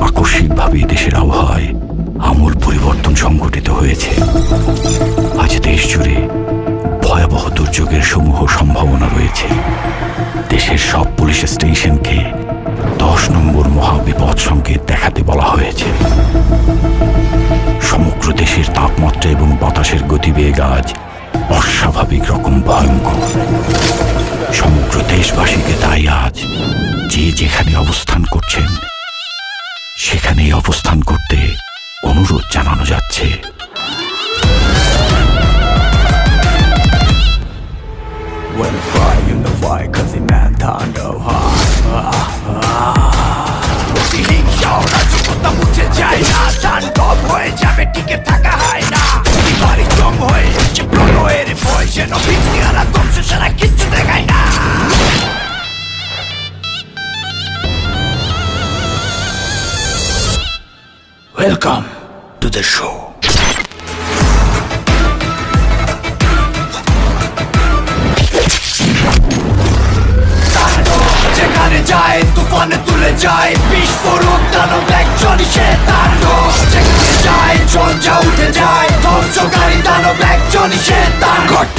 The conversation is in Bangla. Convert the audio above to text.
আকস্মিকভাবে দেশের আবহাওয়ায় আমূল পরিবর্তন সংঘটিত হয়েছে। আজ দেশ জুড়ে ভয়াবহ দুর্যোগের সমূহ সম্ভাবনা রয়েছে। দেশের সব পুলিশ স্টেশনকে 10 নম্বর মহাবিপদ সংকেত দেখাতে বলা হয়েছে। সমগ্র দেশের তাপমাত্রা এবং বাতাসের গতিবেগ আজ অস্বাভাবিক রকম ভয়ঙ্কর। সমগ্র দেশবাসীকে তাই আজ যে যেখানে অবস্থান করছেন সেখানেই অবস্থান করতে অনুরোধ জানানো যাচ্ছে। When I cry, you know why, 'cause the man thunder হিংসাওরা যতটা মুছে যায় না, টান কম হয়ে যাবে, টিকে থাকা হয় না। বাড়ি কম হয়ে এসছে প্রণয়ের ভয়, যেন বিজ্ঞানা ধ্বংস ছাড়া কিচ্ছু দেখায় না। Welcome to the show. যেখানে যায় তুফানে তুলে যায়, বিস্ফোরক দানব একজনই সে তাণ্ডব। যেখানে যায় ঝঞ্ঝা উঠে যায়, ধ্বংসকারী দানব একজনই সে তাণ্ডব।